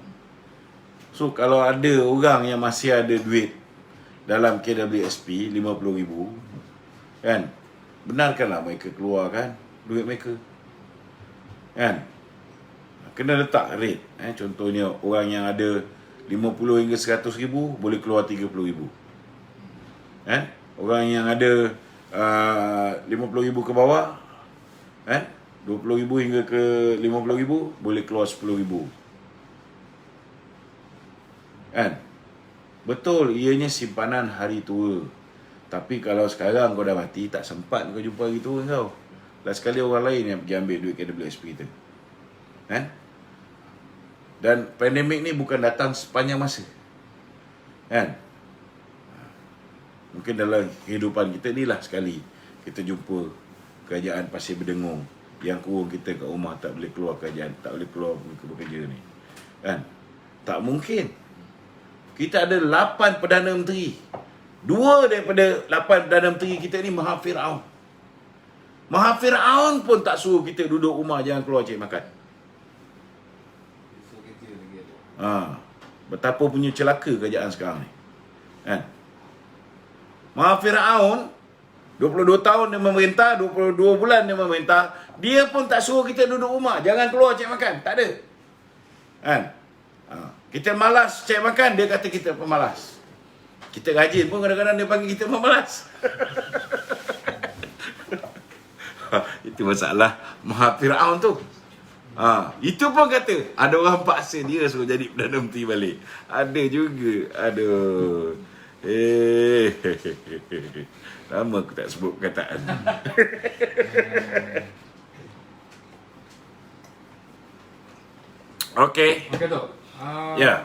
So kalau ada orang yang masih ada duit dalam KWSP 50,000, kan, benarkanlah mereka keluarkan duit mereka, kan. Kena letak rate, contohnya orang yang ada 50 hingga 100,000 boleh keluar 30,000, kan. Orang yang ada 50,000 ke bawah, kan, 20,000 hingga ke 50,000 boleh keluar 10,000, kan. Betul, ianya simpanan hari tua. Tapi kalau sekarang kau dah mati, tak sempat kau jumpa hari tua kau. Last sekali orang lain yang pergi ambil duit KWSP kita, kan. Dan pandemik ni bukan datang sepanjang masa, kan. Mungkin dalam kehidupan kita ni lah sekali kita jumpa kerajaan Pasir Berdengung yang kurung kita kat rumah tak boleh keluar kerajaan, tak boleh keluar bekerja ni, kan. Tak mungkin. Kita ada 8 Perdana Menteri. 2 daripada 8 Perdana Menteri kita ni Maha Fir'aun. Maha Fir'aun pun tak suruh kita duduk rumah, jangan keluar cari makan. Betapa punya celaka kerajaan sekarang ni, kan. Maha Fir'aun 22 tahun dia memerintah, 22 bulan dia memerintah, dia pun tak suruh kita duduk rumah, jangan keluar cari makan, tak ada, kan. Kita malas cari makan, dia kata kita pemalas. Kita rajin pun kadang-kadang dia panggil kita pemalas. Itu masalah Maha Fir'aun tu. Itu pun kata ada orang paksa dia suruh jadi Perdana Menteri balik. Ada juga. Aduh. Lama aku tak sebut perkataan. Okey. Okey tu. Ya.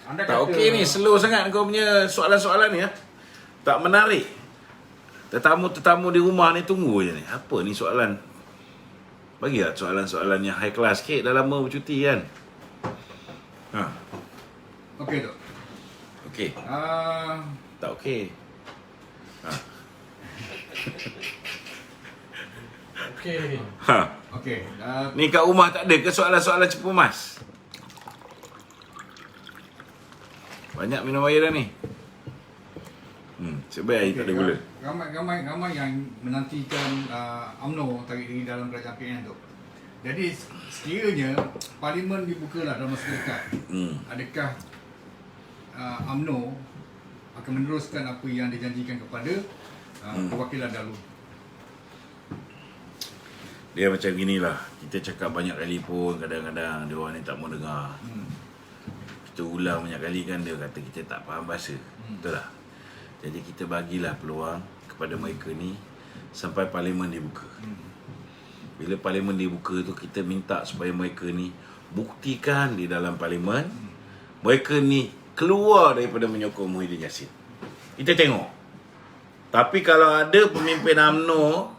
Anda Tak kata, okey ni, slow sangat kau punya soalan-soalan ni, ya. Tak menarik. Tetamu-tetamu di rumah ni tunggu je ni. Apa ni soalan? Bagilah soalan-soalan yang high class sikit. Dah lama bercuti kan. Ha. Okey Tok. Okey. Tak okey. Ha. Okey. Ha. Okey. Ni kat rumah tak ada ke soalan-soalan cepu mas? Banyak minum air dah ni. Sebaik air tak ada gula. Ramai yang menantikan UMNO tarik diri dalam kerajaan PN tu. Jadi sekiranya parlimen dibukalah dalam masa dekat, adakah UMNO akan meneruskan apa yang dijanjikan kepada perwakilan Darul? Dia macam ginilah. Kita cakap banyak kali pun kadang-kadang dia orang ni tak mau dengar. Kita ulang banyak kali kan dia kata kita tak faham bahasa. Betul tak? Jadi kita bagilah peluang kepada mereka ni sampai parlimen dibuka. Bila parlimen dibuka tu kita minta supaya mereka ni buktikan di dalam parlimen mereka ni keluar daripada menyokong Muhyiddin Yassin. Kita tengok. Tapi kalau ada pemimpin UMNO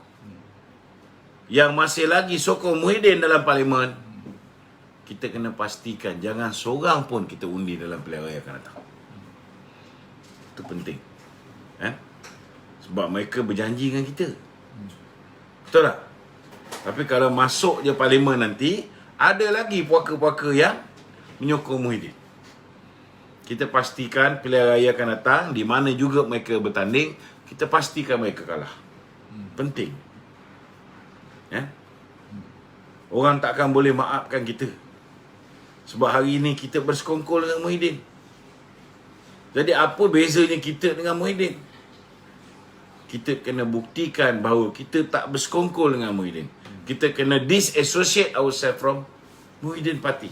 yang masih lagi sokong Muhyiddin dalam parlimen, kita kena pastikan jangan seorang pun kita undi dalam pilihan raya akan datang. Itu penting. Sebab mereka berjanji dengan kita. Betul tak? Tapi kalau masuk je parlimen nanti, ada lagi puaka-puaka yang menyokong Muhyiddin. Kita pastikan pilihan raya akan datang, di mana juga mereka bertanding, kita pastikan mereka kalah. Penting. Orang takkan boleh maafkan kita. Sebab hari ini kita bersekongkol dengan Muhyiddin. Jadi apa bezanya kita dengan Muhyiddin? Kita kena buktikan bahawa kita tak bersekongkol dengan Muhyiddin. Kita kena disassociate ourselves from Muhyiddin Party.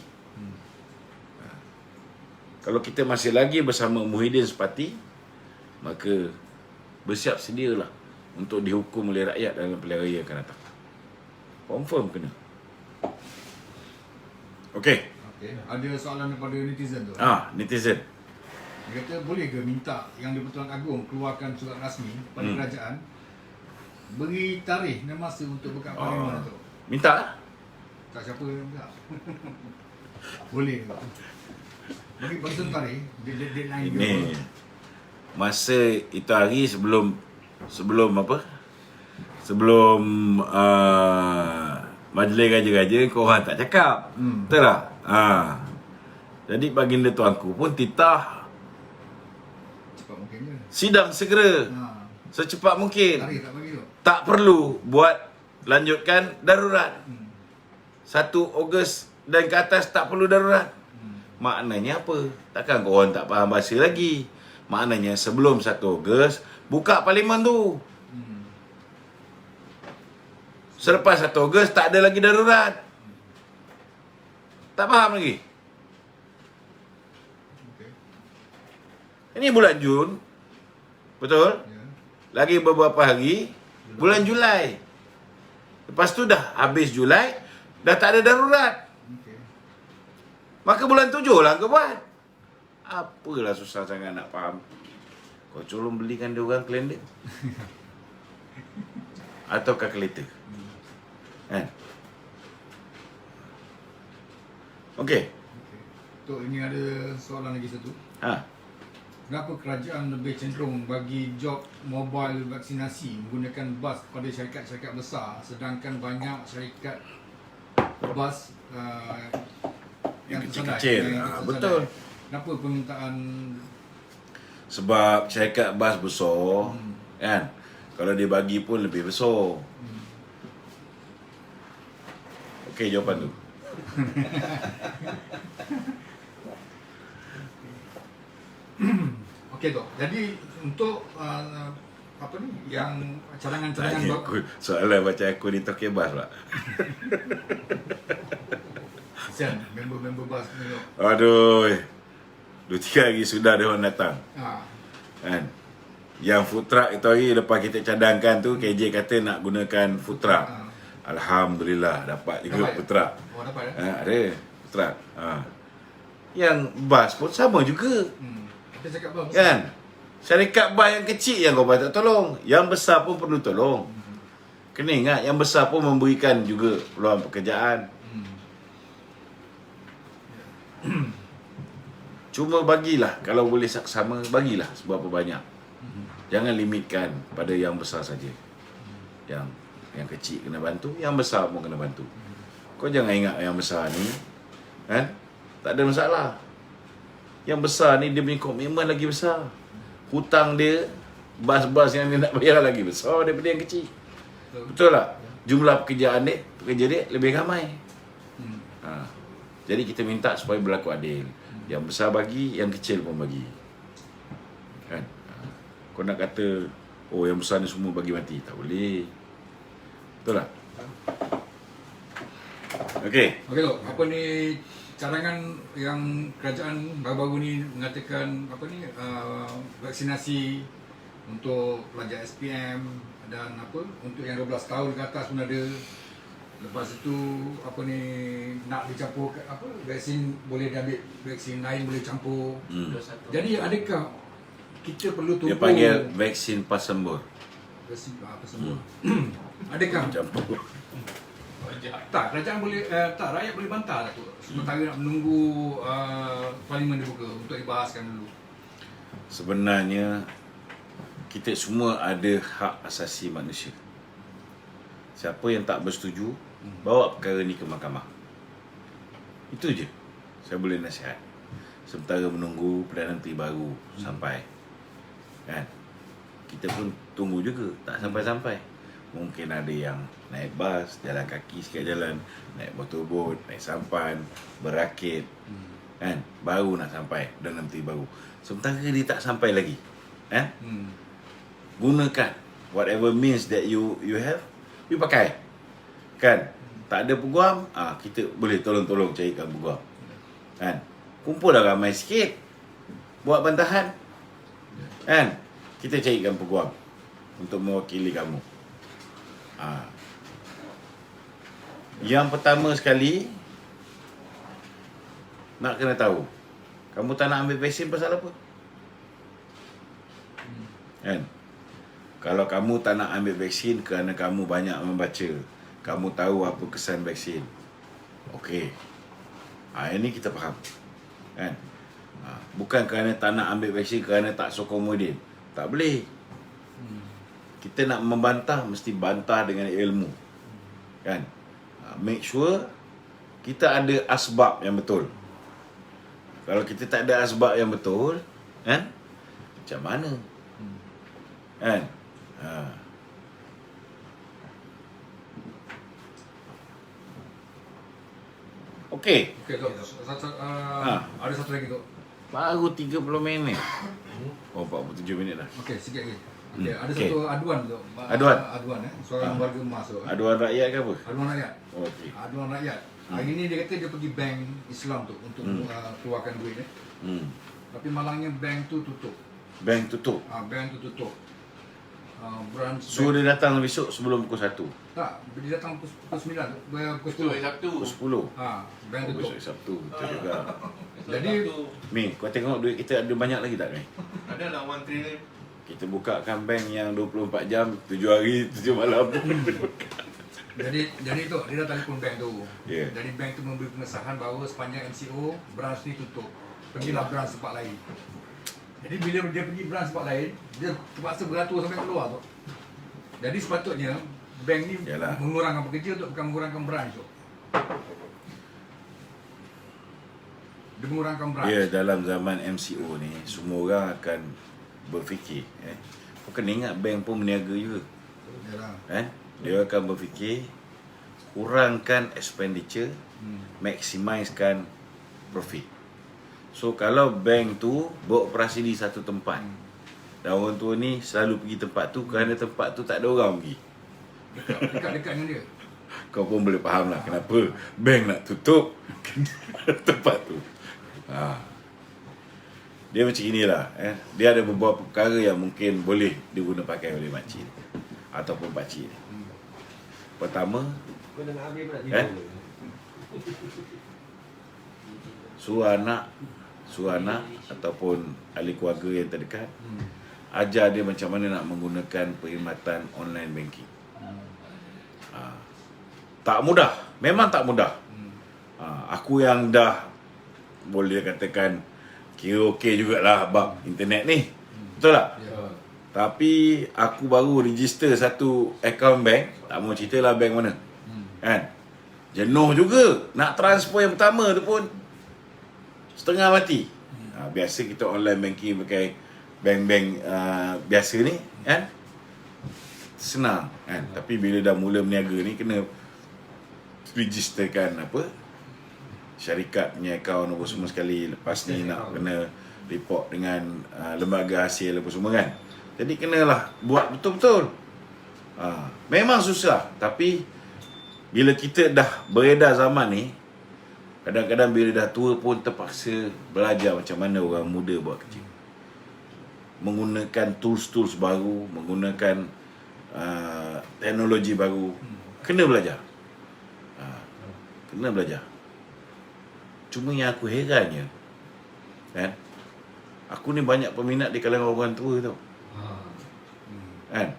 Kalau kita masih lagi bersama Muhyiddin Party, maka bersiap sedialah untuk dihukum oleh rakyat dalam pilihan raya akan datang. Confirm kena. Okey. Ada soalan daripada netizen tu. Netizen. Dia kata boleh ke minta Yang di-Pertuan Agong keluarkan surat rasmi kepada kerajaan beri tarikh dan masa untuk buka parlimen tu. Minta lah. Tak siapa yang minta. Boleh ke? Bagi tarikh deadline Ini masa itu hari sebelum apa? Sebelum majlis raja-raja korang tak cakap. Betul tak? Jadi baginda tuanku pun titah sidang segera secepat mungkin. Tarikh tak bagi tu. Tak perlu buat lanjutkan darurat. 1 Ogos dan ke atas tak perlu darurat. Maknanya apa? Takkan korang tak faham bahasa lagi. Maknanya sebelum 1 Ogos buka parlimen tu. Selepas 1 Ogos tak ada lagi darurat. Tak faham lagi? Ini bulan Jun. Betul? Lagi beberapa hari bulan Julai. Lepas tu dah habis Julai, dah tak ada darurat. Maka bulan 7 lah kau buat. Apalah susah sangat nak faham. Kau tolong belikan dia orang kalender. Atau kalkulator. Kan? Okey. Tok, ini ada soalan lagi satu. Kenapa kerajaan lebih cenderung bagi job mobile vaksinasi menggunakan bas kepada syarikat-syarikat besar sedangkan banyak syarikat bas yang kecil-kecil. Betul. Kenapa permintaan? Sebab syarikat bas besar kan, kalau dia bagi pun lebih besar. Okey, jawapan tu. Okey Tok. Jadi untuk apa ni yang cadangan-cadangan soalan macam aku di Tokyo Bus pula. kesian member-member bas ni. Aduh. 2-3 hari sudah dia orang datang. Kan? Yang food truck itu hari lepas kita cadangkan tu, KJ kata nak gunakan food truck. Alhamdulillah dapat juga food truck. Oh, dapat ada food truck. Yang bas pun sama juga. Kita cakap apa? Kan? Syarikat bas yang kecil yang kau tak tolong. Yang besar pun perlu tolong. Kena ingat, yang besar pun memberikan juga peluang pekerjaan. Cuma bagilah, kalau boleh saksama, bagilah seberapa banyak. Jangan limitkan pada yang besar saja. Yang kecil kena bantu, yang besar pun kena bantu. Kau jangan ingat yang besar ni, kan? Tak ada masalah. Yang besar ni dia punya komitmen lagi besar. Hutang dia, bas-bas yang dia nak bayar lagi besar daripada yang kecil. Betul tak? Jumlah pekerja dia lebih ramai. Jadi kita minta supaya berlaku adil. Yang besar bagi, yang kecil pun bagi. Kan? Kau nak kata, oh yang besar ni semua bagi mati. Tak boleh. Betul tak? Okey. Okey Tok, apa ni cadangan yang kerajaan baru-baru ni mengatakan apa ni vaksinasi untuk pelajar SPM dan apa untuk yang 12 tahun ke atas pun ada. Lepas itu apa ni nak dicampur apa vaksin boleh diambil vaksin lain boleh campur. Jadi adakah kita perlu Dia tunggu panggil vaksin pasembur. vaksin apa semua? Adakah Campur. tak kerajaan boleh tak rakyat boleh bantah tak tu sementara nak menunggu parlimen dibuka untuk dibahaskan dulu. Sebenarnya kita semua ada hak asasi manusia. Siapa yang tak bersetuju, bawa perkara ni ke mahkamah. Itu je saya boleh nasihat. Sementara menunggu Perdana Menteri baru sampai. Kan? Kita pun tunggu juga, tak sampai-sampai. Mungkin ada yang naik bas, jalan kaki sikit jalan, naik motorbot, naik sampan, berakit. Kan? Baru nak sampai Perdana Menteri baru. Sementara dia tak sampai lagi. Gunakan whatever means that you have, you pakai. Kan? Tak ada peguam, kita boleh tolong-tolong carikan peguam. Kan? Kumpullah ramai sikit. Buat bantahan. Kan? Kita carikan peguam untuk mewakili kamu. Yang pertama sekali, nak kena tahu, kamu tak nak ambil vaksin pasal apa? Kan? Kalau kamu tak nak ambil vaksin kerana kamu banyak membaca, kamu tahu apa kesan vaksin, okey. Ini kita faham. Kan? Bukan kerana tak nak ambil vaksin kerana tak sokong Muhyiddin. Tak boleh. Kita nak membantah, mesti bantah dengan ilmu. Kan? Make sure kita ada asbab yang betul. Kalau kita tak ada asbab yang betul, kan? Macam mana? Kan? Okey. Okey Tok, ada satu lagi Tok. Baru 30 minit. Oh, 47 minit dah. Okey, sikit lagi. Okey, ada Okey. satu aduan Tok. Aduan? Aduan seorang warga emas Tok. Aduan rakyat ke apa? Aduan rakyat. Oh, okey. Aduan rakyat. Hari ni dia kata dia pergi bank Islam tu untuk keluarkan duit ni. Tapi malangnya bank tu tutup. Bank tutup. Bank tu tutup. Branch Suruh dia datang besok sebelum pukul 1. tak, dia datang pukul 9 tu, pukul 10. Sabtu. Pukul 10. Bank tutup. Besok Sabtu. Betul juga. Jadi Mi, kau tengok duit kita ada banyak lagi tak, Mi? Ada lah 1 trilion. Kita bukakan bank yang 24 jam, 7 hari, 7 malam. jadi tu dia dah telefon bank tu. Yeah. Jadi bank tu memberi pengesahan bahawa sepanjang MCO branch ni tutup. Pergilah branch tempat lain. Jadi bila dia pergi branch tempat lain, dia terpaksa beratur sampai keluar tu. Jadi sepatutnya bank ni Yalah. mengurangkan pekerja tu, bukan mengurangkan branch tu. Dia mengurangkan branch. Ya, dalam zaman MCO ni, semua orang akan berfikir. Kau kena ingat bank pun berniaga juga. Yalah. Dia akan berfikir, kurangkan expenditure, maximizekan profit. So kalau bank tu beroperasi di satu tempat, dan orang tua ni selalu pergi tempat tu kerana tempat tu tak ada orang pergi, Dekat-dekat dengan dia. kau pun boleh faham lah kenapa bank nak tutup tempat tu. Dia macam inilah. Dia ada beberapa perkara yang mungkin boleh diguna pakai oleh makcik ataupun pakcik. Pertama, Kau nak ambil pula Eh? suruh anak ataupun ahli keluarga yang terdekat ajar dia macam mana nak menggunakan perkhidmatan online banking. Tak mudah, memang tak mudah. Aku yang dah boleh katakan kira okey jugalah bab internet ni. Betul tak? Ya. Tapi aku baru register satu account bank, tak mau ceritalah bank mana. Kan? Jenuh juga. Nak transfer yang pertama tu pun setengah mati. Biasa kita online banking pakai bank-bank biasa ni, kan? Senang, kan? Tapi bila dah mula berniaga ni kena registerkan syarikat punya akaun apa semua sekali. Lepas ni nak kena report dengan lembaga hasil apa semua, kan. Jadi kenalah buat betul-betul. Memang susah, tapi bila kita dah beredar zaman ni, kadang-kadang bila dah tua pun terpaksa belajar macam mana orang muda buat kerja. Menggunakan tools-tools baru, menggunakan teknologi baru. Kena belajar. Kena belajar. Cuma yang aku herannya, kan, aku ni banyak peminat di kalangan orang tua tau. Kan?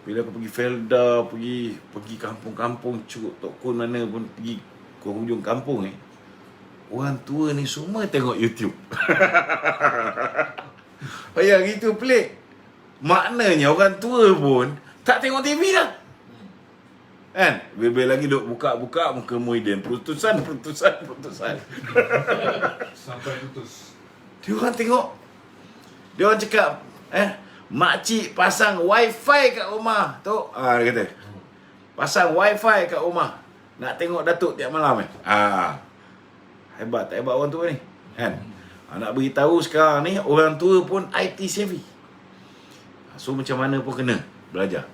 Bila aku pergi Felda, pergi kampung-kampung, Curug Tok Kun mana pun pergi ke hujung kampung ni, orang tua ni semua tengok YouTube. Yang itu pelik. Maknanya orang tua pun tak tengok TV dah. Kan? Bila lagi duk buka-buka muka Muhyiddin, putusan. Sampai putus. Dia orang tengok. Dia orang cakap, makcik pasang wifi kat rumah tu. Dia kata, pasang wifi kat rumah, nak tengok Datuk tiap malam. Hebat, tak hebat orang tua ni, kan? Nak beritahu sekarang ni orang tua pun IT savvy. So macam mana pun kena belajar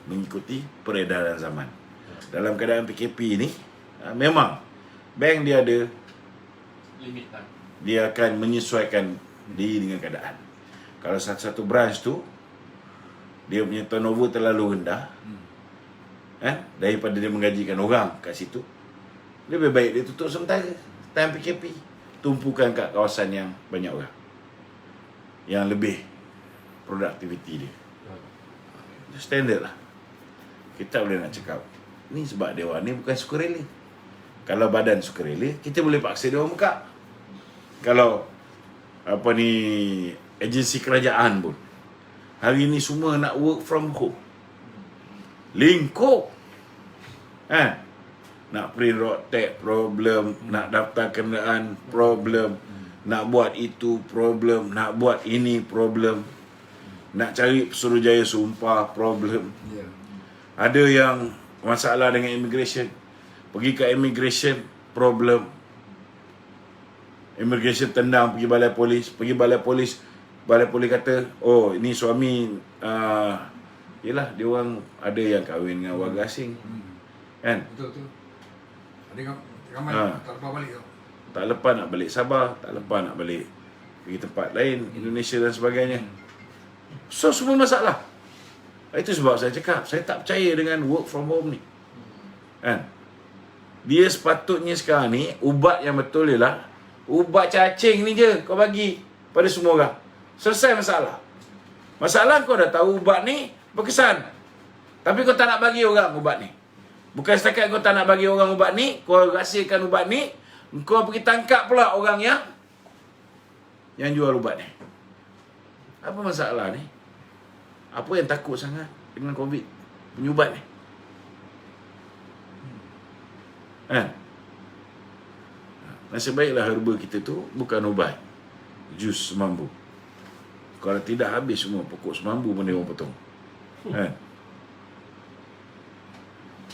mengikuti peredaran zaman. Dalam keadaan PKP ni, memang bank dia ada Limitan. dia akan menyesuaikan diri dengan keadaan. Kalau satu-satu branch tu dia punya turnover terlalu rendah, daripada dia menggajikan orang kat situ, lebih baik dia tutup sementara time PKP, tumpukan kat kawasan yang banyak orang, yang lebih produktiviti dia. Itu standard lah. Kita boleh nak cakap ni sebab dewan ni bukan sukarela. Kalau badan sukarela, kita boleh paksa dia orang buka. Kalau agensi kerajaan pun hari ni semua nak work from home, lingkup, nak print road tax problem, nak daftar kenderaan problem, nak buat itu problem, nak buat ini problem, nak cari Pesuruhjaya sumpah problem. Ada yang masalah dengan immigration, pergi ke immigration problem, immigration tendang pergi balai polis, balai polis kata, oh ini suami yelah dia orang ada yang kahwin dengan warga asing, kan? Betul. Ada ramai tak lepas balik tu. Tak lepas nak balik Sabah, tak lepas nak balik pergi tempat lain, Indonesia dan sebagainya. So semua masalah. Itu sebab saya cakap saya tak percaya dengan work from home ni, kan? Dia sepatutnya sekarang ni ubat yang betul ialah ubat cacing ni je kau bagi pada semua orang. Selesai masalah. Masalah kau dah tahu ubat ni berkesan, tapi kau tak nak bagi orang ubat ni. Bukan setakat kau tak nak bagi orang ubat ni, kau rahsiakan ubat ni, kau pergi tangkap pula orang yang jual ubat ni. Apa masalah ni? Apa yang takut sangat dengan COVID punya ubat ni? Nasib baiklah herba kita tu bukan ubat, jus semambu. Kalau tidak habis semua pokok semambu pun dia orang potong.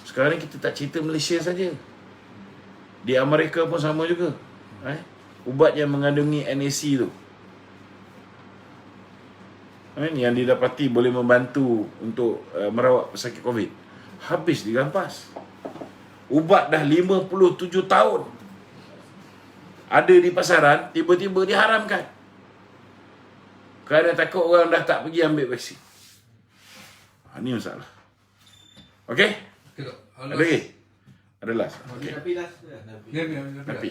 Sekarang ni kita tak cerita Malaysia saja. Di Amerika pun sama juga. Ubat yang mengandungi NAC tu, yang didapati boleh membantu untuk merawat pesakit COVID, habis dirampas. Ubat dah 57 tahun ada di pasaran, tiba-tiba diharamkan kerana takut orang dah tak pergi ambil vaksin. Ini masalah. Okey? Ada lagi? Ada last? Okey. Tapi last. Biar. Tapi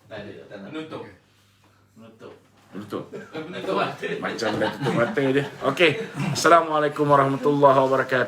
Tak ada. Tak nak. Menutup. Menutup. Betul. Betul. Macam dah tutup mata dia. Okey. Assalamualaikum warahmatullahi wabarakatuh.